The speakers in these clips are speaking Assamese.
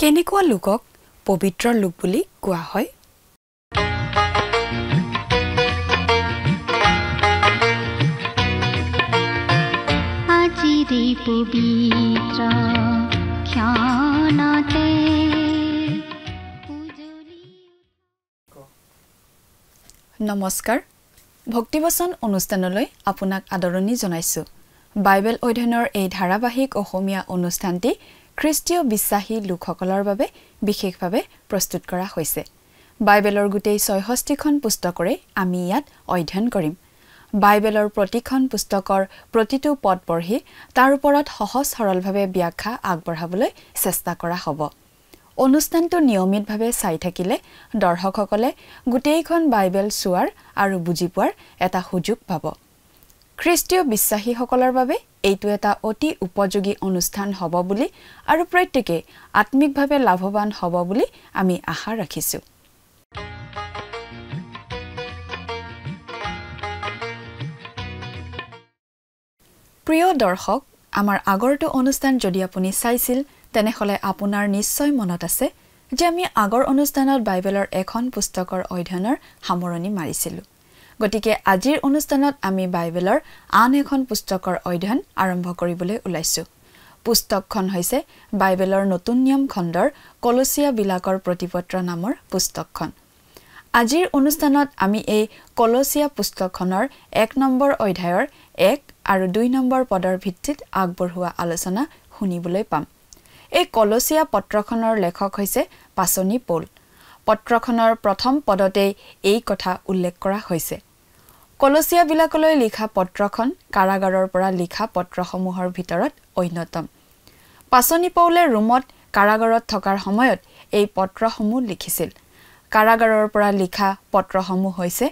কেনেকুৱা লোকক পবিত্ৰ লোক বুলি কোৱা হয়? আজিৰে পবিত্ৰ ক্ষণতে নমস্কাৰ, ভক্তিবচন অনুষ্ঠানলৈ আপোনাক আদৰণি জনাইছোঁ। বাইবেল অধ্যয়নৰ এই ধাৰাবাহিক অসমীয়া অনুষ্ঠানটি খ্ৰীষ্টীয় বিশ্বাসী লোকসকলৰ বাবে বিশেষভাৱে প্ৰস্তুত কৰা হৈছে। বাইবেলৰ গোটেই ৬৬খন পুস্তকৰে আমি ইয়াত অধ্যয়ন কৰিম। বাইবেলৰ প্ৰতিখন পুস্তকৰ প্ৰতিটো পদ পঢ়ি তাৰ ওপৰত সহজ সৰলভাৱে ব্যাখ্যা আগবঢ়াবলৈ চেষ্টা কৰা হ'ব। অনুষ্ঠানটো নিয়মিতভাৱে চাই থাকিলে দৰ্শকসকলে গোটেইখন বাইবেল চোৱাৰ আৰু বুজি পোৱাৰ এটা সুযোগ পাব। খ্ৰীষ্টীয় বিশ্বাসীসকলৰ বাবে এইটো এটা অতি উপযোগী অনুষ্ঠান হ'ব বুলি আৰু প্ৰত্যেকে আত্মিকভাৱে লাভৱান হ'ব বুলি আমি আশা ৰাখিছোঁ। প্ৰিয় দৰ্শক, আমাৰ আগৰটো অনুষ্ঠান যদি আপুনি চাইছিল তেনেহ'লে আপোনাৰ নিশ্চয় মনত আছে যে আমি আগৰ অনুষ্ঠানত বাইবেলৰ এখন পুস্তকৰ অধ্যয়নৰ সামৰণি মাৰিছিলোঁ। গতিকে আজিৰ অনুষ্ঠানত আমি বাইবেলৰ আন এখন পুস্তকৰ অধ্যয়ন আৰম্ভ কৰিবলৈ ওলাইছোঁ। পুস্তকখন হৈছে বাইবেলৰ নতুন নিয়ম খণ্ডৰ কলচীয়াবিলাকৰ প্ৰতিপত্ৰ নামৰ পুস্তকখন। আজিৰ অনুষ্ঠানত আমি এই কলচীয়া পুস্তকখনৰ ১ নম্বৰ অধ্যায়ৰ ১ আৰু ২ নম্বৰ পদৰ ভিত্তিত আগবঢ়োৱা আলোচনা শুনিবলৈ পাম। এই কলচীয়া পত্ৰখনৰ লেখক হৈছে পাচনি পৌল। পত্ৰখনৰ প্ৰথম পদতেই এই কথা উল্লেখ কৰা হৈছে। কলচীয়াবিলাকলৈ লিখা পত্ৰখন কাৰাগাৰৰ পৰা লিখা পত্ৰসমূহৰ ভিতৰত অন্যতম। পাচনি পৌলে ৰোমত কাৰাগাৰত থকাৰ সময়ত এই পত্ৰসমূহ লিখিছিল। কাৰাগাৰৰ পৰা লিখা পত্ৰসমূহ হৈছে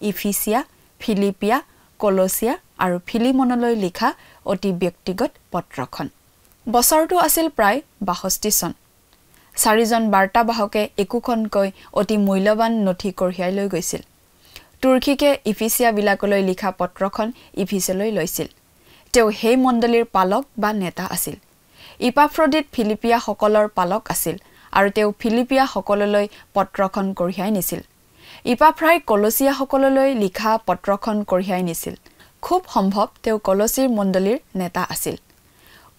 ইফিচিয়া, ফিলিপিয়া, কলচীয়া আৰু ফিলিমনলৈ লিখা অতি ব্যক্তিগত পত্ৰখন। বছৰটো আছিল প্ৰায় ৬২ চন। ৪জন বাৰ্তাবাহকে একোখনকৈ অতি মূল্যৱান নথি কঢ়িয়াই লৈ গৈছিল। তুৰ্কীকে ইফিচিয়াবিলাকলৈ লিখা পত্ৰখন ইফিচলৈ লৈছিল। তেওঁ সেই মণ্ডলীৰ পালক বা নেতা আছিল। ইপাফ্ৰডিত ফিলিপিয়াসকলৰ পালক আছিল আৰু তেওঁ ফিলিপিয়াসকললৈ পত্ৰখন কঢ়িয়াই নিছিল। ইপাফ্ৰাই কলচীয়াসকললৈ লিখা পত্ৰখন কঢ়িয়াই নিছিল। খুব সম্ভৱ তেওঁ কলচীৰ মণ্ডলীৰ নেতা আছিল।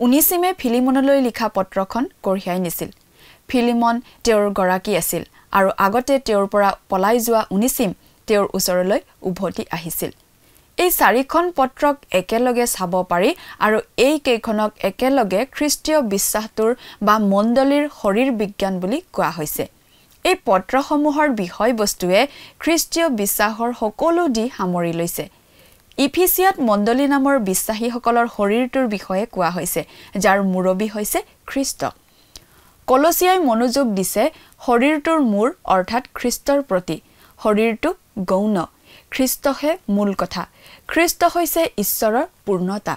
উনিচিমে ফিলিমনলৈ লিখা পত্ৰখন কঢ়িয়াই নিছিল। ফিলিমন তেওঁৰ গৰাকী আছিল আৰু আগতে তেওঁৰ পৰা পলাই যোৱা উনিচিম তেওঁৰ ওচৰলৈ উভতি আহিছিল। এই ৪খন পত্ৰক একেলগে চাব পাৰি আৰু এই কেইখনক একেলগে খ্ৰীষ্টীয় বিশ্বাসটোৰ বা মণ্ডলীৰ শৰীৰ বিজ্ঞান বুলি কোৱা হৈছে। এই পত্ৰসমূহৰ বিষয়বস্তুৱে খ্ৰীষ্টীয় বিশ্বাসৰ সকলো দিশ সামৰি লৈছে। ইফিচিয়াত মণ্ডলী নামৰ বিশ্বাসীসকলৰ শৰীৰটোৰ বিষয়ে কোৱা হৈছে, যাৰ মুৰব্বী হৈছে খ্ৰীষ্ট। কলচীয়াই মনোযোগ দিছে শৰীৰটোৰ মূৰ অৰ্থাৎ খ্ৰীষ্টৰ প্ৰতি। শৰীৰটো গৌণ, খ্ৰীষ্টহে মূল কথা। খ্ৰীষ্ট হৈছে ঈশ্বৰৰ পূৰ্ণতা।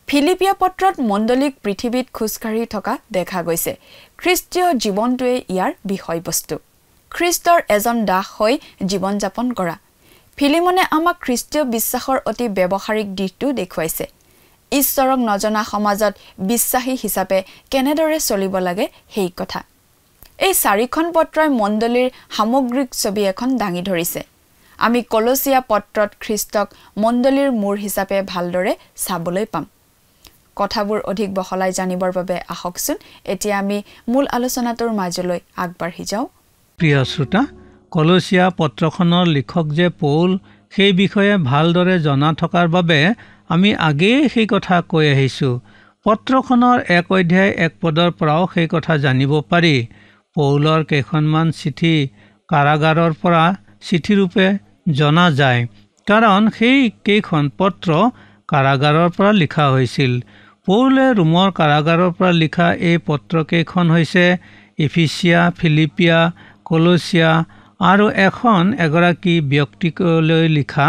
ফিলিপিয়া পত্ৰত মণ্ডলীক পৃথিৱীত খোজকাঢ়ি থকা দেখা গৈছে। খ্ৰীষ্টীয় জীৱনটোৱে ইয়াৰ বিষয়বস্তু। খ্ৰীষ্টৰ এজন দাস হৈ জীৱন যাপন কৰা। ফিলিমনে আমাক খ্ৰীষ্টীয় বিশ্বাসৰ অতি ব্যৱহাৰিক দিশটো দেখুৱাইছে। ঈশ্বৰক নজনা সমাজত বিশ্বাসী হিচাপে কেনেদৰে চলিব লাগে সেই কথা। এই ৪খন পত্ৰই মণ্ডলীৰ সামগ্ৰিক ছবি এখন দাঙি ধৰিছে। আমি কলচীয়া পত্ৰত খ্ৰীষ্টক মণ্ডলীৰ মূৰ হিচাপে ভালদৰে চাবলৈ পাম। কথাবোৰ অধিক বহলাই জানিবৰ বাবে আহকচোন এতিয়া আমি মূল আলোচনাটোৰ মাজলৈ আগবাঢ়ি যাওঁ। প্ৰিয় শ্ৰোতা, কলচীয়া পত্ৰখনৰ লিখক যে পৌল সেই বিষয়ে ভালদৰে জনা থকাৰ বাবে আমি আগেয়ে সেই কথা কৈ আহিছোঁ। পত্ৰখনৰ ১ অধ্যায় ১ পদৰ পৰাও সেই কথা জানিব পাৰি। পৌলৰ কেইখনমান চিঠি কাৰাগাৰৰ পৰা চিঠিৰূপে জনা যায়, কাৰণ সেই কেইখন পত্ৰ কাৰাগাৰৰ পৰা লিখা হৈছিল। পৌলে ৰোমৰ কাৰাগাৰৰ পৰা লিখা এই পত্ৰকেইখন হৈছে ইফিচিয়া, ফিলিপিয়া, কলচীয়া আৰু এগৰাকী ব্যক্তিলৈ লিখা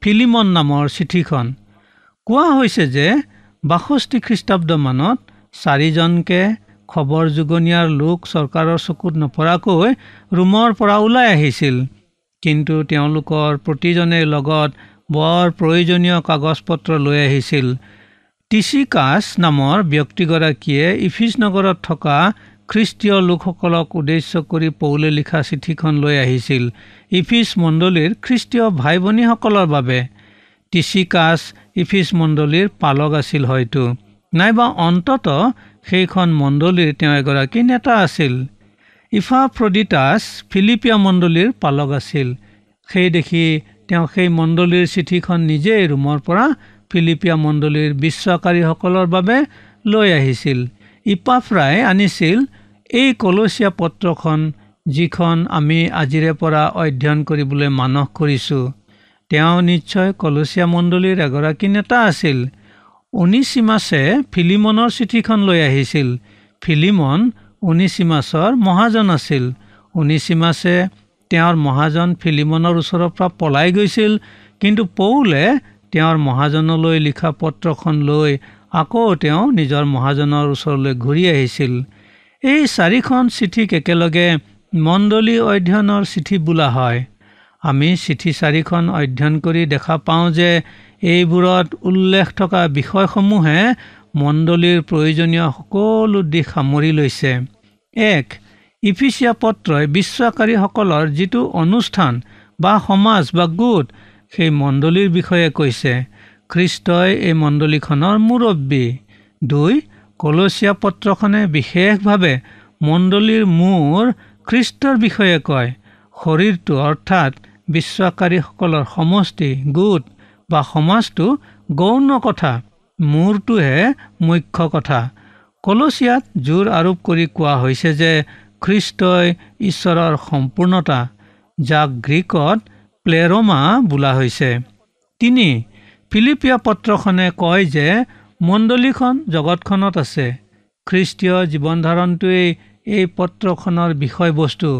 ফিলিমন নামৰ চিঠিখন। কোৱা হৈছে যে ৬২ খ্ৰীষ্টাব্দমানত ৪জনকে খবৰ যুগনীয়াৰ লোক চৰকাৰৰ চকুত নপৰাকৈ ৰোমৰ পৰা ওলাই আহিছিল। কিন্তু তেওঁলোকৰ প্ৰতিজনে লগত বৰ প্ৰয়োজনীয় কাগজ পত্ৰ লৈ আহিছিল। টিচিকাছ নামৰ ব্যক্তিগৰাকীয়ে ইফিছ নগৰত থকা খ্ৰীষ্টীয় লোকসকলক উদ্দেশ্য কৰি পৌলে লিখা চিঠিখন লৈ আহিছিল ইফিছ মণ্ডলীৰ খ্ৰীষ্টীয় ভাই ভনীসকলৰ বাবে। টিচিকাছ ইফিছ মণ্ডলীৰ পালক আছিল হয়তো, নাইবা অন্তত সেইখন মণ্ডলীৰ তেওঁ এগৰাকী নেতা আছিল। ইফাফ্ৰডিটাছ ফিলিপিয়া মণ্ডলীৰ পালক আছিল। সেই দেখি তেওঁ সেই মণ্ডলীৰ চিঠিখন নিজেই ৰোমৰ পৰা ফিলিপিয়া মণ্ডলীৰ বিশ্বাসকাৰীসকলৰ বাবে লৈ আহিছিল। ইপাফ্ৰাই আনিছিল এই কলচীয়া পত্ৰখন, যিখন আমি আজিৰে পৰা অধ্যয়ন কৰিবলৈ মানস কৰিছোঁ। তেওঁ নিশ্চয় কলচীয়া মণ্ডলীৰ এগৰাকী নেতা আছিল। অনিচিমাছে ফিলিমনৰ চিঠিখন লৈ আহিছিল। ফিলিমন অনিচিমাছৰ মহাজন আছিল। অনিচিমাছে তেওঁৰ মহাজন ফিলিমনৰ ওচৰৰ পৰা পলাই গৈছিল, কিন্তু পৌলে তেওঁৰ মহাজনলৈ লিখা পত্ৰখন লৈ আকৌ তেওঁ নিজৰ মহাজনৰ ওচৰলৈ ঘূৰি আহিছিল। এই 4খন চিঠিক একেলগে মণ্ডলী অধ্যয়নৰ চিঠি বোলা হয়। আমি চিঠি 4খন অধ্যয়ন কৰি দেখা পাওঁ যে এইবোৰত উল্লেখ থকা বিষয়সমূহে মণ্ডলীৰ প্ৰয়োজনীয় সকলো দিশ সামৰি লৈছে। 1. ইফিচিয়া পত্ৰই বিশ্বাসকাৰীসকলৰ যিটো অনুষ্ঠান বা সমাজ বা গোট, সেই মণ্ডলীৰ বিষয়ে কৈছে। খ্ৰীষ্টই এই মণ্ডলীখনৰ মুৰব্বী। 2. কলচীয়া পত্ৰখনে বিশেষভাৱে মণ্ডলীৰ মূৰ খ্ৰীষ্টৰ বিষয়ে কয়। শৰীৰটো অৰ্থাৎ বিশ্বাসকাৰীসকলৰ সমষ্টি, গোট বা সমাজটো গৌণ কথা, মূৰটোহে মুখ্য কথা। কলচীয়াত জোৰ আৰোপ কৰি কোৱা হৈছে যে খ্ৰীষ্টই ঈশ্বৰৰ সম্পূৰ্ণতা, যাক গ্ৰীকত প্লেৰমা বোলা হৈছে। 3. ফিলিপিয়া পত্ৰখনে কয় যে মণ্ডলীখন জগতখনত আছে। খ্ৰীষ্টীয় জীৱন ধাৰণটোৱেই এই পত্ৰখনৰ বিষয়বস্তু।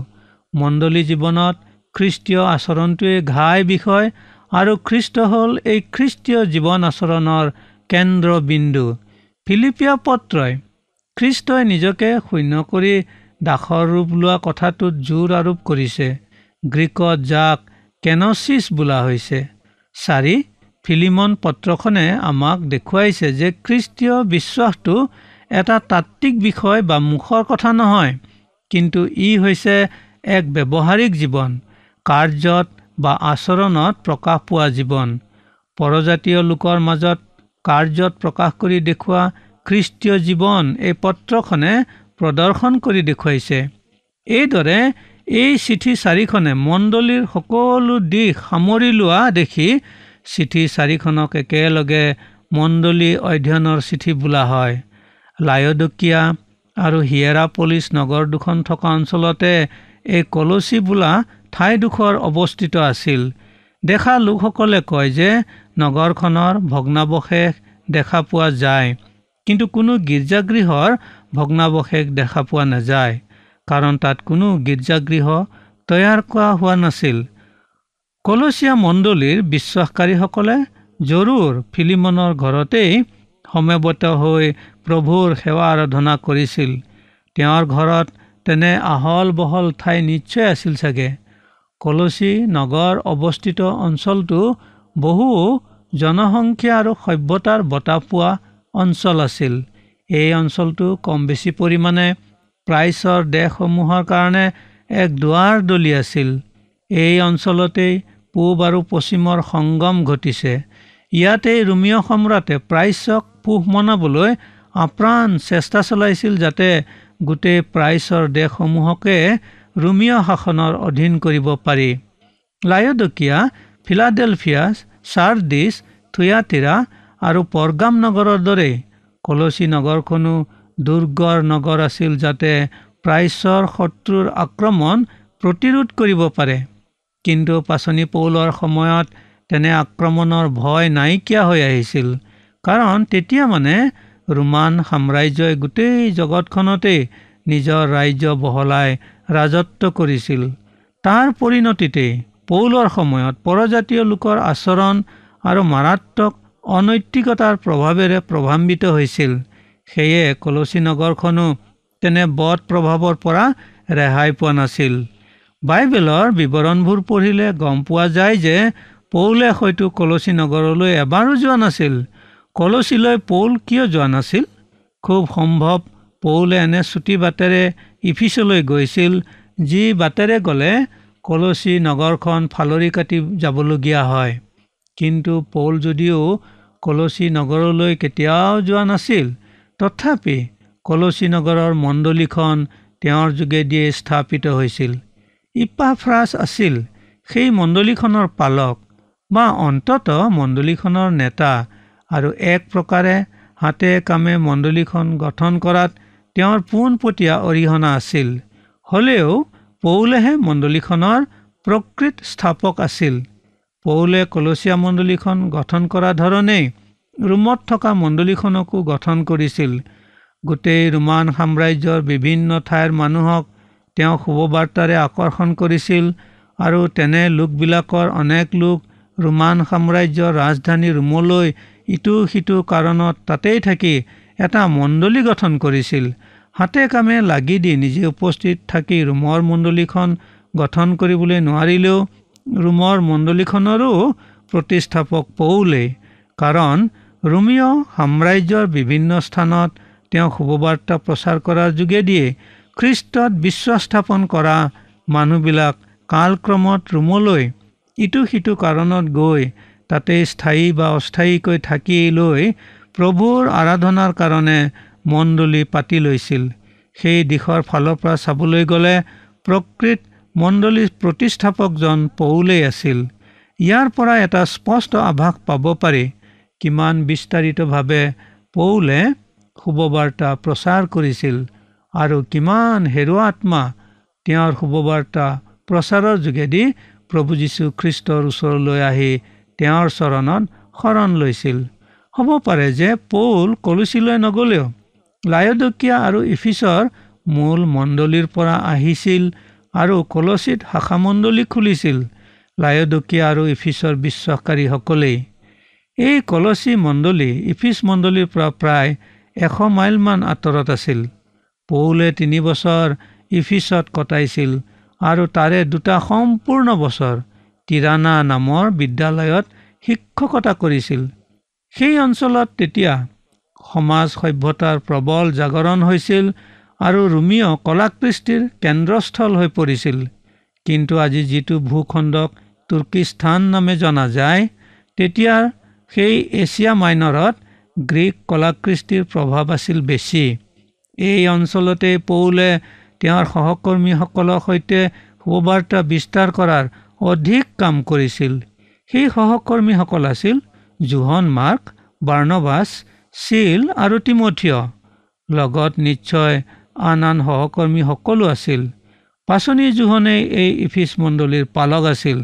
মণ্ডলী জীৱনত খ্ৰীষ্টীয় আচৰণটোৱেই ঘাই বিষয়, আৰু খ্ৰীষ্ট হ'ল এই খ্ৰীষ্টীয় জীৱন আচৰণৰ কেন্দ্ৰবিন্দু। ফিলিপিয়া পত্ৰই খ্ৰীষ্টই নিজকে শূন্য কৰি দাসৰ ৰূপ লোৱা কথাটোত জোৰ আৰোপ কৰিছে, গ্ৰীকত যাক কেনচিছ বোলা হৈছে। 4. ফিলিমন পত্ৰখনে আমাক দেখুৱাইছে যে খ্ৰীষ্টীয় বিশ্বাসটো এটা তাত্ত্বিক বিষয় বা মুখৰ কথা নহয়, কিন্তু ই হৈছে এক ব্যৱহাৰিক জীৱন, কাৰ্যত বা আচৰণত প্ৰকাশ পোৱা জীৱন। পৰজাতীয় লোকৰ মাজত কাৰ্যত প্ৰকাশ কৰি দেখুওৱা খ্ৰীষ্টীয় জীৱন এই পত্ৰখনে প্ৰদৰ্শন কৰি দেখুৱাইছে। এইদৰে এই চিঠি 4খনে মণ্ডলীৰ সকলো দিশ সামৰি লোৱা দেখি চিঠি 4খনক একেলগে মণ্ডলী অধ্যয়নৰ চিঠি বোলা হয়। লায়ডকিয়া আৰু হিয়েৰাপলিছ নগৰ দুখন থকা অঞ্চলতে এই কলচী বোলা ঠাইডোখৰ অৱস্থিত আছিল। দেখা লোকসকলে কয় যে নগৰখনৰ ভগ্নাৱশেষ দেখা পোৱা যায়, কিন্তু কোনো গীৰ্জাগৃহৰ ভগ্নাৱশেষ দেখা পোৱা নাযায়, কাৰণ তাত কোনো গীৰ্জাগৃহ তৈয়াৰ কৰা হোৱা নাছিল। কলচীয়া মণ্ডলীৰ বিশ্বাসকাৰীসকলে জৰুৰ ফিলিমনৰ ঘৰতেই সমবেত হৈ প্ৰভুৰ সেৱা আৰাধনা কৰিছিল। তেওঁৰ ঘৰত তেনে আহল বহল ঠাই নিশ্চয় আছিল চাগে। কলচী নগৰ অৱস্থিত অঞ্চলটো বহু জনসংখ্যা আৰু সভ্যতাৰ বঁটা পোৱা অঞ্চল আছিল। এই অঞ্চলটো কম বেছি পৰিমাণে প্ৰাচ্যৰ দেশসমূহৰ কাৰণে এক দুৱাৰদলি আছিল। এই অঞ্চলতেই পূব আৰু পশ্চিমৰ সংগম ঘটিছে। ইয়াতেই ৰোমীয় সম্ৰাটে প্ৰাচ্যক পোহ মনাবলৈ আপ্ৰাণ চেষ্টা চলাইছিল, যাতে গোটেই প্ৰাচ্যৰ দেশসমূহকে ৰোমীয় শাসনৰ অধীন কৰিব পাৰি। লায়ডকিয়া, ফিলাডেলফিয়া, ছাৰ্ডিছ, থুয়াতিৰা আৰু পৰগাম নগৰৰ দৰেই কলচী নগৰখনো দুৰ্গৰ নগৰ আছিল, যাতে প্ৰাচ্যৰ শত্ৰুৰ আক্ৰমণ প্ৰতিৰোধ কৰিব পাৰে। কিন্তু পাচনি পৌলৰ সময়ত তেনে আক্ৰমণৰ ভয় নাইকিয়া হৈ আহিছিল, কাৰণ তেতিয়া ৰোমান সাম্ৰাজ্যই গোটেই জগতখনতেই নিজৰ ৰাজ্য বহলাই ৰাজত্ব কৰিছিল। তাৰ পৰিণতিতেই পৌলৰ সময়ত পৰজাতীয় লোকৰ আচৰণ আৰু মাৰাত্মক অনৈতিকতাৰ প্ৰভাৱেৰে প্ৰভাৱান্বিত হৈছিল। সেয়ে কলচী নগৰখনো তেনে বদ প্ৰভাৱৰ পৰা ৰেহাই পোৱা নাছিল। বাইবেলৰ বিৱৰণবোৰ পঢ়িলে গম পোৱা যায় যে পৌলে হয়তো কলচী নগৰলৈ এবাৰো যোৱা নাছিল। কলচীলৈ পৌল কিয় যোৱা নাছিল? খুব সম্ভৱ পৌলে এনে ছুটি বাটেৰে ইফিছলৈ গৈছিল, যি বাটেৰে গ'লে কলচী নগৰখন ফালৰি কাটি যাবলগীয়া হয়। কিন্তু পৌল যদিও কলচী নগৰলৈ কেতিয়াও যোৱা নাছিল, তথাপি কলচী নগৰৰ মণ্ডলীখন তেওঁৰ যোগেদিয়ে স্থাপিত হৈছিল। ইপাফ্ৰাছ আছিল সেই মণ্ডলীখনৰ পালক বা অন্ততঃ মণ্ডলীখনৰ নেতা, আৰু এক প্ৰকাৰে হাতে কামে মণ্ডলীখন গঠন কৰাত তেওঁৰ পোনপটীয়া অৰিহণা আছিল। হ'লেও পৌলেহে মণ্ডলীখনৰ প্ৰকৃত স্থাপক আছিল। পৌলে কলচীয়া মণ্ডলীখন গঠন কৰা ধৰণেই ৰোমত থকা মণ্ডলীখনকো গঠন কৰিছিল। গোটেই ৰোমান সাম্ৰাজ্যৰ বিভিন্ন ঠাইৰ মানুহক তেওঁ শুভবাৰ্তাৰে আকৰ্ষণ কৰিছিল, আৰু তেনে লোকবিলাকৰ অনেক লোক ৰোমান সাম্ৰাজ্যৰ ৰাজধানী ৰোমলৈ ইটো সিটো কাৰণত তাতেই থাকি এটা মণ্ডলী গঠন কৰিছিল। হাতে কামে লাগি দি নিজে উপস্থিত থাকি ৰোমৰ মণ্ডলীখন গঠন কৰিবলৈ নোৱাৰিলেও ৰোমৰ মণ্ডলীখনৰো প্ৰতিষ্ঠাপক পৌলেই, কাৰণ ৰোমীয় সাম্ৰাজ্যৰ বিভিন্ন স্থানত তেওঁ শুভবাৰ্তা প্ৰচাৰ কৰাৰ যোগেদিয়ে খ্ৰীষ্টত বিশ্বাস স্থাপন কৰা মানুহবিলাক কালক্ৰমত ৰোমলৈ ইটো সিটো কাৰণত গৈ তাতে স্থায়ী বা অস্থায়ীকৈ থাকি লৈ প্ৰভুৰ আৰাধনাৰ কাৰণে মণ্ডলী পাতি লৈছিল। সেই দিশৰ ফালৰ পৰা চাবলৈ গ'লে প্ৰকৃত মণ্ডলীৰ প্ৰতিষ্ঠাপকজন পৌলেই আছিল। ইয়াৰ পৰা এটা স্পষ্ট আভাস পাব পাৰি কিমান বিস্তাৰিতভাৱে পৌলে শুভবাৰ্তা প্ৰচাৰ কৰিছিল আৰু কিমান হেৰুৱা আত্মা তেওঁৰ শুভবাৰ্তা প্ৰচাৰৰ যোগেদি প্ৰভু যীশু খ্ৰীষ্টৰ ওচৰলৈ আহি তেওঁৰ চৰণত শৰণ লৈছিল। হ'ব পাৰে যে পৌল কলচীলৈ নগ'লেও লায়দকীয়া আৰু ইফিছৰ মূল মণ্ডলীৰ পৰা আহিছিল আৰু কলচীত শাখামণ্ডলী খুলিছিল লায়দকীয়া আৰু ইফিছৰ বিশ্বাসকাৰীসকলেই। এই কলচী মণ্ডলী ইফিছ মণ্ডলীৰ পৰা প্ৰায় 100 মাইলমান আঁতৰত আছিল। পৌলে 3 বছৰ ইফিছত কটাইছিল আৰু তাৰে 2টা সম্পূৰ্ণ বছৰ তিৰানা নামৰ বিদ্যালয়ত শিক্ষকতা কৰিছিল। সেই অঞ্চলত তেতিয়া সমাজ সভ্যতাৰ প্ৰবল জাগৰণ হৈছিল আৰু ৰোমীয় কলাকৃষ্টিৰ কেন্দ্ৰস্থল হৈ পৰিছিল। কিন্তু আজি যিটো ভূখণ্ডক তুৰ্কিস্তান নামে জনা যায়, তেতিয়া সেই এছিয়া মাইনৰত গ্ৰীক কলাকৃষ্টিৰ প্ৰভাৱ আছিল বেছি। এই অঞ্চলতে পৌলে তেওঁৰ সহকৰ্মীসকলৰ সৈতে শুভবাৰ্তা বিস্তাৰ কৰাৰ অধিক কাম কৰিছিল। সেই সহকৰ্মীসকল আছিল যোহন মাৰ্ক, বাৰ্ণবাছ, চিল আৰু তিমথিয়। লগত নিশ্চয় আন আন সহকৰ্মী সকলো আছিল। পাচনি যোহনেই এই ইফিছ মণ্ডলীৰ পালক আছিল।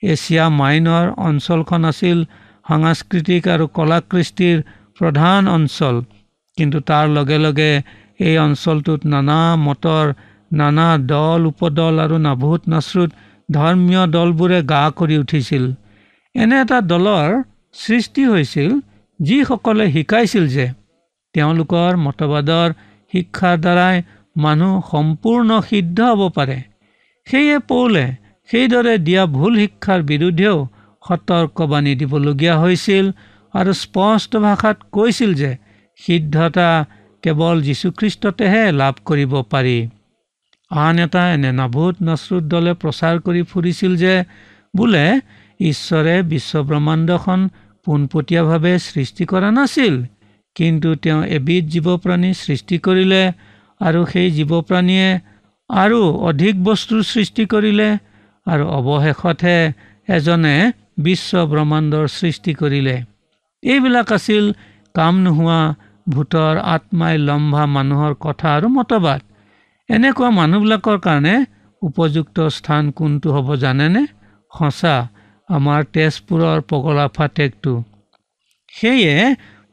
এছিয়া মাইনৰ অঞ্চলখন আছিল সাংস্কৃতিক আৰু কলাকৃষ্টিৰ প্ৰধান অঞ্চল, কিন্তু তাৰ লগে লগে এই অঞ্চলটোত নানা মতৰ, নানা দল উপদল আৰু নাভূত নাশ্ৰুত ধৰ্মীয় দলবোৰে গা কৰি উঠিছিল। এনে এটা দলৰ সৃষ্টি হৈছিল যিসকলে শিকাইছিল যে তেওঁলোকৰ মতবাদৰ শিক্ষাৰ দ্বাৰাই মানুহ সম্পূৰ্ণ সিদ্ধ হ'ব পাৰে। সেয়ে পৌলে সেইদৰে দিয়া ভুল শিক্ষাৰ বিৰুদ্ধেও সতৰ্কবাণী দিবলগীয়া হৈছিল আৰু স্পষ্ট ভাষাত কৈছিল যে সিদ্ধতা কেৱল যীশুখ্ৰীষ্টতেহে লাভ কৰিব পাৰি। আন এটা এনে নাভূত নাশ্ৰুত দলে প্ৰচাৰ কৰি ফুৰিছিল যে বোলে ঈশ্বৰে বিশ্বব্ৰহ্মাণ্ডখন পোনপটীয়াভাৱে সৃষ্টি কৰা নাছিল, কিন্তু তেওঁ এবিধ জীৱপ্ৰাণী সৃষ্টি কৰিলে আৰু সেই জীৱপ্ৰাণীয়ে আৰু অধিক বস্তুৰ সৃষ্টি কৰিলে আৰু অৱশেষতহে এজনে বিশ্বব্ৰহ্মাণ্ডৰ সৃষ্টি কৰিলে। এইবিলাক আছিল কাম নোহোৱা ভূতৰ আত্মাই লম্ভা মানুহৰ কথা আৰু মতবাদ। এনেকুৱা মানুহবিলাকৰ কাৰণে উপযুক্ত স্থান কোনটো হ'ব জানেনে? সঁচা, আমাৰ তেজপুৰৰ পগলা ফাটেকটো। সেয়ে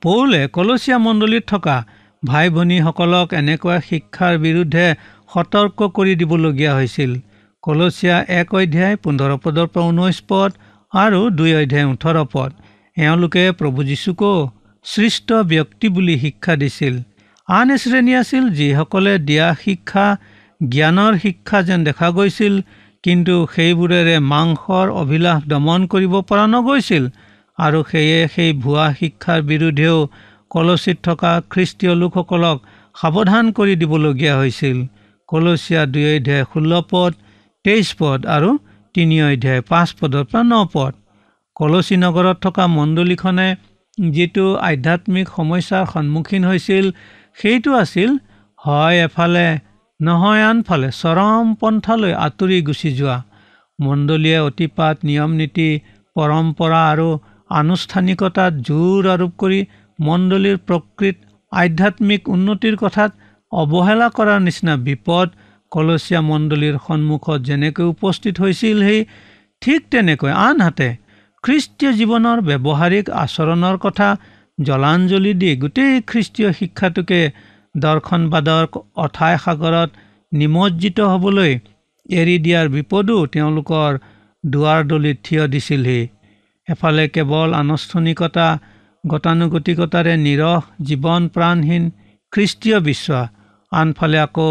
পৌলে কলচীয়া মণ্ডলীত থকা ভাই ভনীসকলক এনেকুৱা শিক্ষাৰ বিৰুদ্ধে সতৰ্ক কৰি দিবলগীয়া হৈছিল। কলচীয়া 1 অধ্যায় 15 পদৰ পৰা 19 পদ আৰু 2 অধ্যায় 18 পদ। এওঁলোকে প্ৰভু যীশুকো সৃষ্ট ব্যক্তি বুলি শিক্ষা দিছিল। আন শ্ৰেণী আছিল যিসকলে দিয়া শিক্ষা জ্ঞানৰ শিক্ষা যেন দেখা গৈছিল, কিন্তু সেইবোৰেৰে মাংসৰ অভিলাষ দমন কৰিব পৰা নগৈছিল, আৰু সেয়ে সেই ভুৱা শিক্ষাৰ বিৰুদ্ধেও কলচীত থকা খ্ৰীষ্টীয় লোকসকলক সাৱধান কৰি দিবলগীয়া হৈছিল। কলচীয়া 2 অধ্যায় 16 পদ, 23 পদ আৰু 3 অধ্যায় 5 পদৰ পৰা 9 পদ। কলচী নগৰত থকা মণ্ডলীখনে যিটো আধ্যাত্মিক সমস্যাৰ সন্মুখীন হৈছিল সেইটো আছিল হয় এফালে নহয় আনফালে চৰম পন্থালৈ আঁতৰি গুচি যোৱা। মণ্ডলীয়ে অতিপাত নিয়ম নীতি, পৰম্পৰা আৰু আনুষ্ঠানিকতাত জোৰ আৰোপ কৰি মণ্ডলীৰ প্ৰকৃত আধ্যাত্মিক উন্নতিৰ কথাত অৱহেলা কৰাৰ নিচিনা বিপদ কলচীয়া মণ্ডলীৰ সন্মুখত যেনেকৈ উপস্থিত হৈছিল সেই ঠিক তেনেকৈ আনহাতে খ্ৰীষ্টীয় জীৱনৰ ব্যৱহাৰিক আচৰণৰ কথা জলাঞ্জলি দি গোটেই খ্ৰীষ্টীয় শিক্ষাটোকে দৰ্শনবাদৰ অথাই সাগৰত নিমজ্জিত হ'বলৈ এৰি দিয়াৰ বিপদো তেওঁলোকৰ দুৱাৰদলিত থিয় দিছিলহি। এফালে কেৱল আনুষ্ঠানিকতা গতানুগতিকতাৰে নিৰহ জীৱন প্ৰাণহীন খ্ৰীষ্টীয় বিশ্বাস, আনফালে আকৌ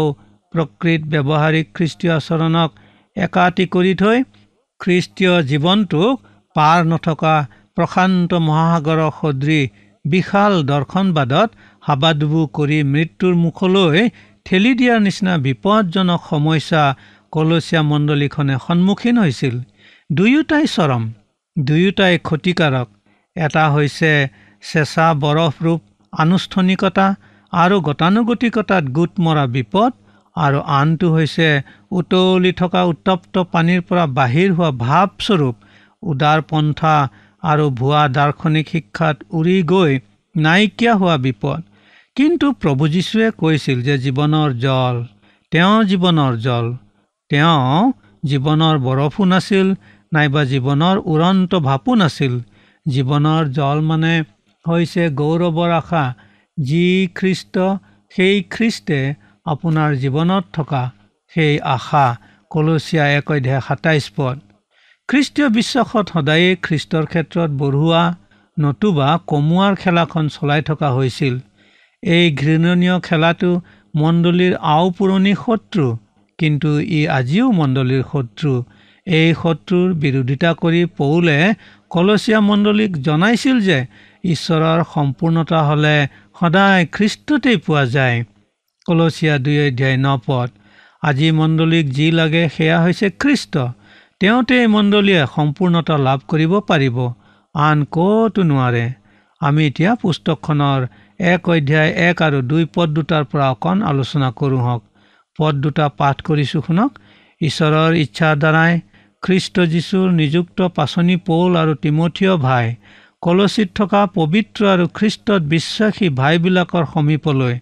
প্ৰকৃত ব্যৱহাৰিক খ্ৰীষ্টীয় আচৰণক একাতি কৰি থৈ খ্ৰীষ্টীয় জীৱনটোক পাৰ নথকা প্ৰশান্ত মহাসাগৰৰ সদৃশ বিশাল দৰ্শনবাদত হাবাডুবু কৰি মৃত্যুৰ মুখলৈ ঠেলি দিয়াৰ নিচিনা বিপদজনক সমস্যা কলচীয়া মণ্ডলীখনে সন্মুখীন হৈছিল। দুয়োটাই চৰম, দুয়োটাই ক্ষতিকাৰক। এটা হৈছে চেঁচা বৰফৰূপ আনুষ্ঠানিকতা আৰু গতানুগতিকতাত গোট মৰা বিপদ, আৰু আনটো হৈছে উতলি থকা উত্তপ্ত পানীৰ পৰা বাহিৰ হোৱা ভাৱস্বৰূপ উদাৰ পন্থা আৰু ভুৱা দাৰ্শনিক শিক্ষাত উৰি গৈ নাইকিয়া হোৱা বিপদ। কিন্তু প্ৰভু যীশুৱে কৈছিল যে জীৱনৰ জল, তেওঁ জীৱনৰ জল। তেওঁ জীৱনৰ বৰফো নাছিল, নাইবা জীৱনৰ উৰন্ত ভাপো নাছিল। জীৱনৰ জল মানে হৈছে গৌৰৱৰ আশা, যি খ্ৰীষ্ট, সেই খ্ৰীষ্টে আপোনাৰ জীৱনত থকা সেই আশা। কলচীয়া 1 অধ্যায় 27 পদ। খ্ৰীষ্টীয় বিশ্বাসত সদায়েই খ্ৰীষ্টৰ ক্ষেত্ৰত বঢ়োৱা নতুবা কমোৱাৰ খেলাখন চলাই থকা হৈছিল। এই ঘৃণনীয় খেলাটো মণ্ডলীৰ আওপুৰণি শত্ৰু, কিন্তু ই আজিও মণ্ডলীৰ শত্ৰু। এই শত্ৰুৰ বিৰোধিতা কৰি পৌলে কলচীয়া মণ্ডলীক জনাইছিল যে ঈশ্বৰৰ সম্পূৰ্ণতা হ'লে সদায় খ্ৰীষ্টতেই পোৱা যায়। কলচীয়া 2 অধ্যায় 9 পদ। আজি মণ্ডলীক যি লাগে সেয়া হৈছে খ্ৰীষ্ট। তেওঁতেই মণ্ডলীয়ে সম্পূৰ্ণতা লাভ কৰিব পাৰিব, আন ক'তো নোৱাৰে। আমি এতিয়া পুস্তকখনৰ 1 অধ্যায় 1 আৰু 2 পদ দুটাৰ পৰা অকণ আলোচনা কৰোঁ হওক। পদ দুটা পাঠ কৰিছোঁ শুনক। ঈশ্বৰৰ ইচ্ছাৰ দ্বাৰাই খ্ৰীষ্ট যীশুৰ নিযুক্ত পাচনি পৌল আৰু তিমথিয় ভাই, কলচীত থকা পবিত্ৰ আৰু খ্ৰীষ্টত বিশ্বাসী ভাইবিলাকৰ সমীপলৈ,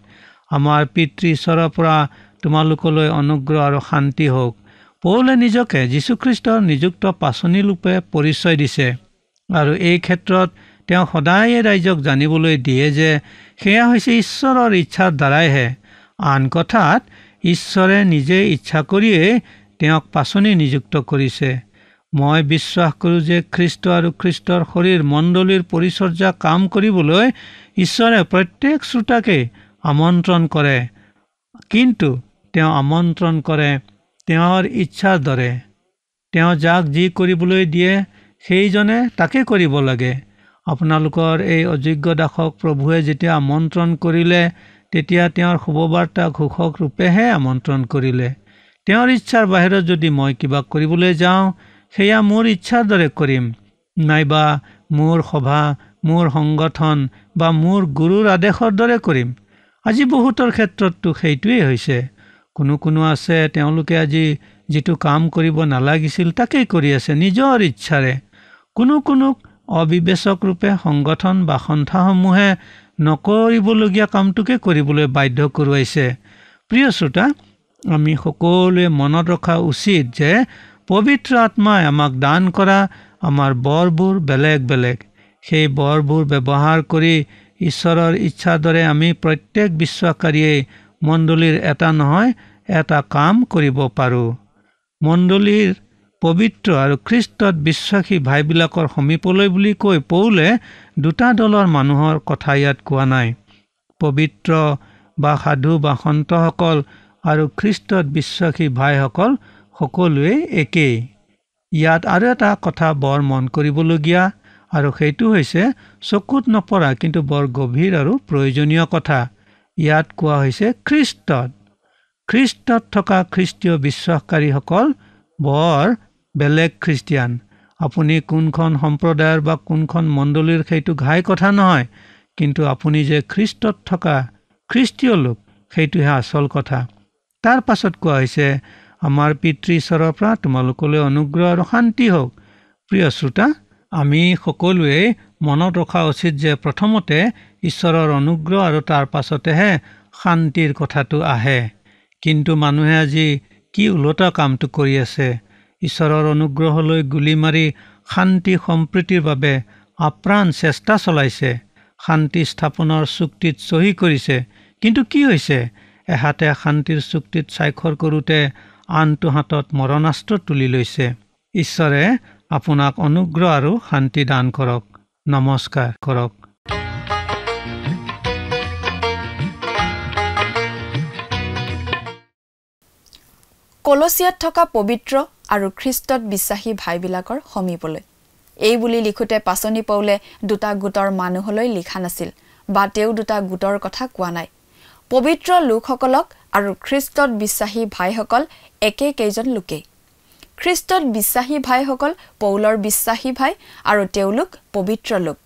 আমাৰ পিতৃ ঈশ্বৰৰ পৰা তোমালোকলৈ অনুগ্ৰহ আৰু শান্তি হওক। পৌলে নিজকে যীশুখ্ৰীষ্টৰ নিযুক্ত পাচনি ৰূপে পৰিচয় দিছে, আৰু এই ক্ষেত্ৰত তেওঁ সদায় ৰাইজক জানিবলৈ দিয়ে যে সেয়া হৈছে ঈশ্বৰৰ ইচ্ছাৰ দ্বাৰাইহে। আন কথাত ঈশ্বৰে নিজে ইচ্ছা কৰিয়েই তেওঁক পাচনি নিযুক্ত কৰিছে। মই বিশ্বাস কৰোঁ যে খ্ৰীষ্ট আৰু খ্ৰীষ্টৰ শৰীৰ মণ্ডলীৰ পৰিচৰ্যা কাম কৰিবলৈ ঈশ্বৰে প্ৰত্যেক শ্ৰোতাকে আমন্ত্ৰণ কৰে, কিন্তু তেওঁ আমন্ত্ৰণ কৰে তেওঁৰ ইচ্ছাৰ দৰে। তেওঁ যাক যি কৰিবলৈ দিয়ে সেইজনে তাকে কৰিব লাগে। আপোনালোকৰ এই অযোগ্য দাসক প্ৰভুৱে যেতিয়া আমন্ত্ৰণ কৰিলে তেতিয়া তেওঁৰ শুভবাৰ্তা ঘোষক ৰূপেহে আমন্ত্ৰণ কৰিলে। তেওঁৰ ইচ্ছাৰ বাহিৰত যদি মই কিবা কৰিবলৈ যাওঁ সেয়া মোৰ ইচ্ছাৰ দৰে কৰিম, নাইবা মোৰ সভা, মোৰ সংগঠন বা মোৰ গুৰুৰ আদেশৰ দৰে কৰিম। আজি বহুতৰ ক্ষেত্ৰততো সেইটোৱেই হৈছে। কোনো আছে তেওঁলোকে আজি যিটো কাম কৰিব নালাগিছিল তাকেই কৰি আছে নিজৰ ইচ্ছাৰে। কোনো অবিবেচক ৰূপে সংগঠন বা সন্থাসমূহে নকৰিবলগীয়া কামটোকে কৰিবলৈ বাধ্য কৰোৱাইছে। প্ৰিয় শ্ৰোতা, আমি সকলোৱে মনত ৰখা উচিত যে পবিত্ৰ আত্মাই আমাক দান কৰা আমাৰ বৰবোৰ বেলেগ বেলেগ। সেই বৰবোৰ ব্যৱহাৰ কৰি ঈশ্বৰৰ ইচ্ছাৰ দৰে আমি প্ৰত্যেক বিশ্বাসকাৰীয়ে মণ্ডলীৰ এটা নহয় এটা কাম কৰিব পাৰোঁ। মণ্ডলীৰ পবিত্ৰ আৰু খ্ৰীষ্টত বিশ্বাসী ভাইবিলাকৰ সমীপলৈ বুলি কৈ পৌলে দুটা দলৰ মানুহৰ কথা ইয়াত কোৱা নাই। পবিত্ৰ বা সাধু বা সন্তসকল আৰু খ্ৰীষ্টত বিশ্বাসী ভাইসকল সকলোৱেই একেই। ইয়াত আৰু এটা কথা বৰ মন কৰিবলগীয়া, আৰু সেইটো হৈছে চকুত নপৰা কিন্তু বৰ গভীৰ আৰু প্ৰয়োজনীয় কথা। ইয়াত কোৱা হৈছে খ্ৰীষ্টত। খ্ৰীষ্টত থকা খ্ৰীষ্টীয় বিশ্বাসকাৰীসকল বৰ বেলেগ খ্ৰীষ্টিয়ান। আপুনি কোনখন সম্প্ৰদায়ৰ বা কোনখন মণ্ডলীৰ সেইটো ঘাই কথা নহয়, কিন্তু আপুনি যে খ্ৰীষ্টত থকা খ্ৰীষ্টীয় লোক সেইটোহে আচল কথা। তাৰ পাছত কোৱা হৈছে আমাৰ পিতৃ ঈশ্বৰৰ পৰা তোমালোকলৈ অনুগ্ৰহ আৰু শান্তি হওক। প্ৰিয় শ্ৰোতা, আমি সকলোৱে মনত ৰখা উচিত যে প্ৰথমতে ঈশ্বৰৰ অনুগ্ৰহ আৰু তাৰ পাছতেহে শান্তিৰ কথাটো আহে। কিন্তু মানুহে আজি কি ওলোটা কামটো কৰি আছে। ঈশ্বৰৰ অনুগ্ৰহলৈ গুলি মাৰি শান্তি সম্প্ৰীতিৰ বাবে আপ্ৰাণ চেষ্টা চলাইছে, শান্তি স্থাপনৰ চুক্তিত চহী কৰিছে। কিন্তু কি হৈছে? এহাতে শান্তিৰ চুক্তিত স্বাক্ষৰ কৰোঁতে আনটো হাতত মৰণাস্ত্ৰ তুলি লৈছে। ঈশ্বৰে আপোনাক অনুগ্ৰহ আৰু শান্তি দান কৰক। নমস্কাৰ কৰক। কলচিয়াত থকা পবিত্ৰ আৰু খ্ৰীষ্টত বিশ্বাসী ভাইবিলাকৰ সমীপলৈ এই বুলি লিখোঁতে পাচনি পৌলে দুটা গোটৰ মানুহলৈ লিখা নাছিল বা তেওঁ দুটা গোটৰ কথা কোৱা নাই। পবিত্ৰ লোকসকলক আৰু খ্ৰীষ্টত বিশ্বাসী ভাইসকল একে কেইজন লোকেই। খ্ৰীষ্টত বিশ্বাসী ভাইসকল পৌলৰ বিশ্বাসী ভাই আৰু তেওঁলোক পবিত্ৰ লোক।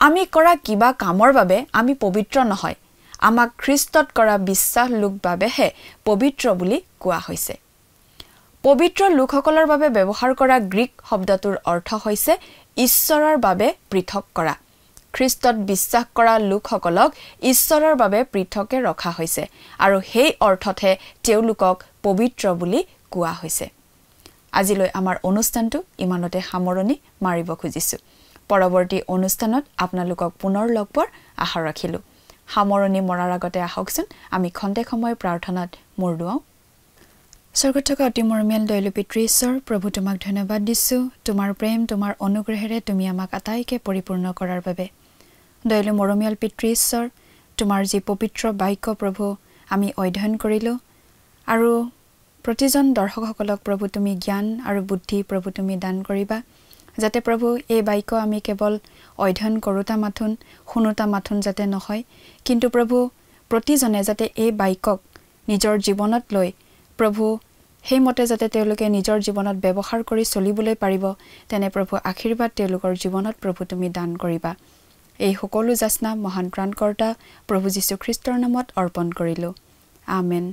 আমি কৰা কিবা কামৰ বাবে আমি পবিত্ৰ নহয়, আমাক খ্ৰীষ্টত কৰা বিশ্বাস লোক বাবেহে পবিত্ৰ বুলি কোৱা হৈছে। পবিত্ৰ লোকসকলৰ বাবে ব্যৱহাৰ কৰা গ্ৰীক শব্দটোৰ অৰ্থ হৈছে ঈশ্বৰৰ বাবে পৃথক কৰা। খ্ৰীষ্টত বিশ্বাস কৰা লোকসকলক ঈশ্বৰৰ বাবে পৃথকে ৰখা হৈছে আৰু সেই অৰ্থতহে তেওঁলোকক পবিত্ৰ বুলি কোৱা হৈছে। আজিলৈ আমাৰ অনুষ্ঠানটো ইমানতে সামৰণি মাৰিব খুজিছোঁ। পৰৱৰ্তী অনুষ্ঠানত আপোনালোকক পুনৰ লগ পোৱাৰ আশা ৰাখিলোঁ। সামৰণি মৰাৰ আগতে আহকচোন আমি খন্তেক সময় প্ৰাৰ্থনাত মূৰ দুৱাওঁ। স্বৰ্গত থকা অতি মৰমীয়াল দয়ালু পিতৃ ঈশ্বৰ, প্ৰভু তোমাক ধন্যবাদ দিছোঁ। তোমাৰ প্ৰেম, তোমাৰ অনুগ্ৰহেৰে তুমি আমাক আটাইকে পৰিপূৰ্ণ কৰাৰ বাবে। দয়ালু মৰমীয়াল পিতৃ ঈশ্বৰ, তোমাৰ যি পবিত্ৰ বাক্য প্ৰভু আমি অধ্যয়ন কৰিলোঁ আৰু প্ৰতিজন দৰ্শকসকলক প্ৰভু তুমি জ্ঞান আৰু বুদ্ধি প্ৰভু তুমি দান কৰিবা, যাতে প্ৰভু এই বাক্য আমি কেৱল অধ্যয়ন কৰোঁতা মাথোন শুনোতা মাথোন যাতে নহয়, কিন্তু প্ৰভু প্ৰতিজনে যাতে এই বাক্যক নিজৰ জীৱনত লৈ প্ৰভু সেইমতে যাতে তেওঁলোকে নিজৰ জীৱনত ব্যৱহাৰ কৰি চলিবলৈ পাৰিব, তেনে প্ৰভু আশীৰ্বাদ তেওঁলোকৰ জীৱনত প্ৰভু তুমি দান কৰিবা। এই সকলো যাচনা মহান ত্ৰাণকৰ্তা প্ৰভু যীশুখ্ৰীষ্টৰ নামত অৰ্পণ কৰিলোঁ। আমেন।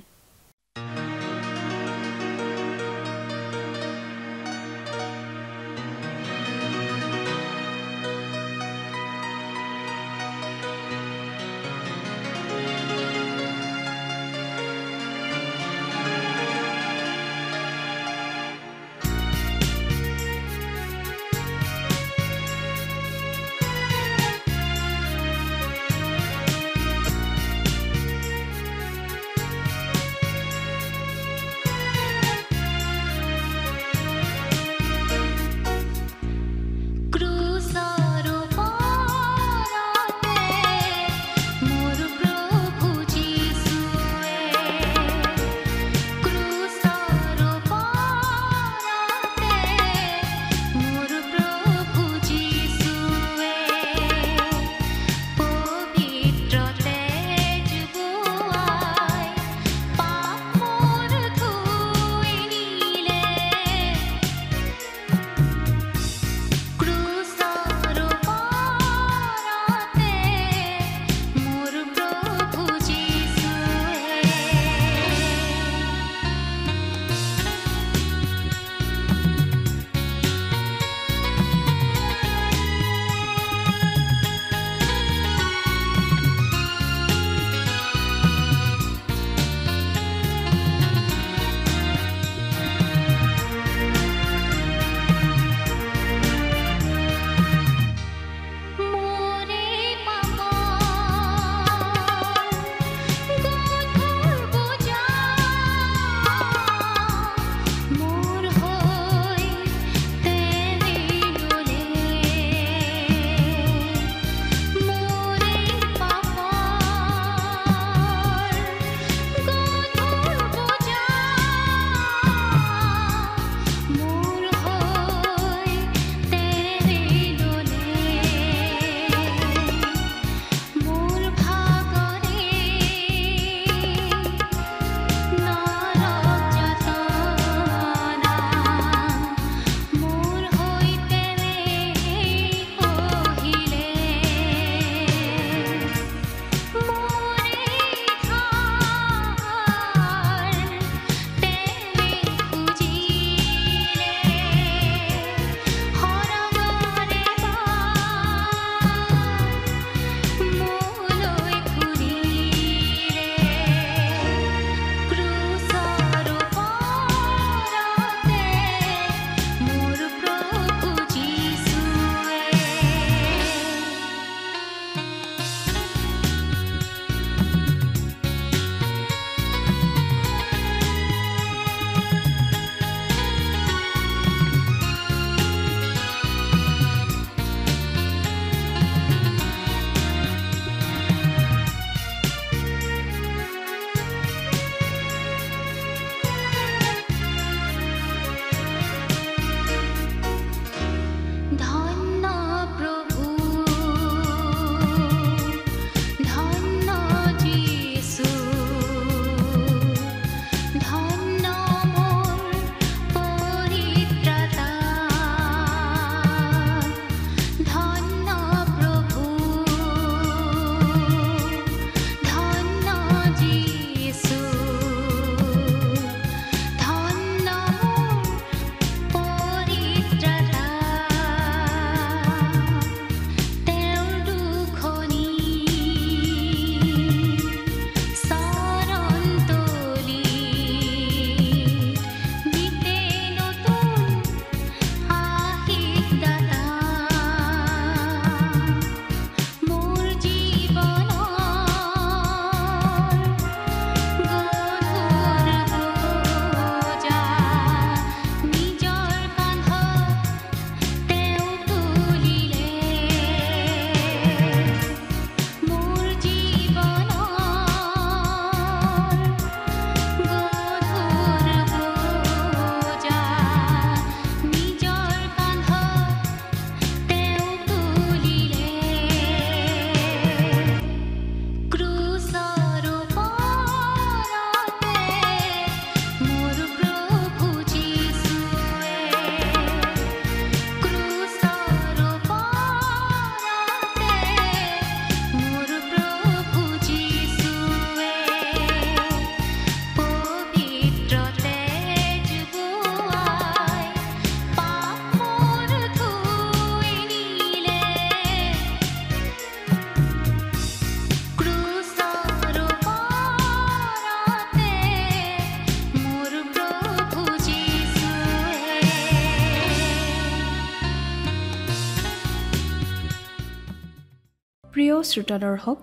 শ্ৰোতা দৰ্শক,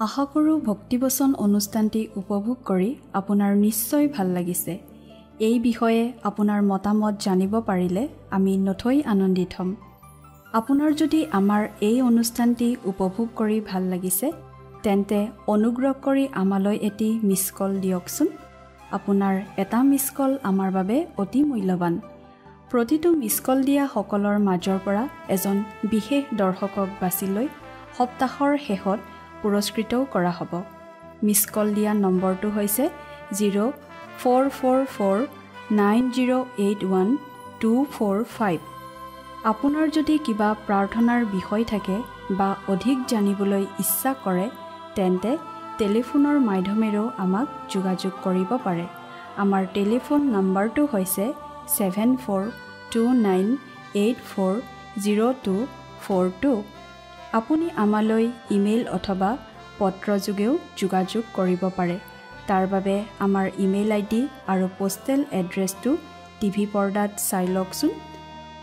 আশা কৰোঁ ভক্তিবচন অনুষ্ঠানটি উপভোগ কৰি আপোনাৰ নিশ্চয় ভাল লাগিছে। এই বিষয়ে আপোনাৰ মতামত জানিব পাৰিলে আমি নথৈ আনন্দিত হ'ম। আপোনাৰ যদি আমাৰ এই অনুষ্ঠানটি উপভোগ কৰি ভাল লাগিছে তেন্তে অনুগ্ৰহ কৰি আমালৈ এটি মিছ কল দিয়কচোন। আপোনাৰ এটা মিছ কল আমাৰ বাবে অতি মূল্যৱান। প্ৰতিটো মিছ কল দিয়া সকলৰ মাজৰ পৰা এজন বিশেষ দৰ্শকক বাছি লৈ সপ্তাহৰ শেষত পুৰস্কৃতও কৰা হ'ব। মিছ কল দিয়া নম্বৰটো হৈছে 04449081 আপোনাৰ যদি কিবা প্ৰাৰ্থনাৰ বিষয় থাকে বা অধিক জানিবলৈ ইচ্ছা কৰে তেন্তে টেলিফোনৰ মাধ্যমেৰেও আমাক যোগাযোগ কৰিব পাৰে। আমাৰ টেলিফোন নম্বৰটো হৈছে 7429840242। আপুনি আমালৈ ইমেইল অথবা পত্ৰযোগেও যোগাযোগ কৰিব পাৰে। তাৰ বাবে আমাৰ ইমেইল আইডি আৰু পোষ্টেল এড্ৰেছটো টিভি পৰ্দাত চাই লওকচোন।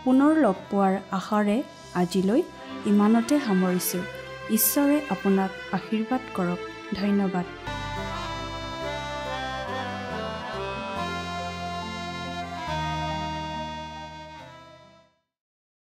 পুনৰ লগ পোৱাৰ আশাৰে আজিলৈ ইমানতে সামৰিছোঁ। ঈশ্বৰে আপোনাক আশীৰ্বাদ কৰক। ধন্যবাদ।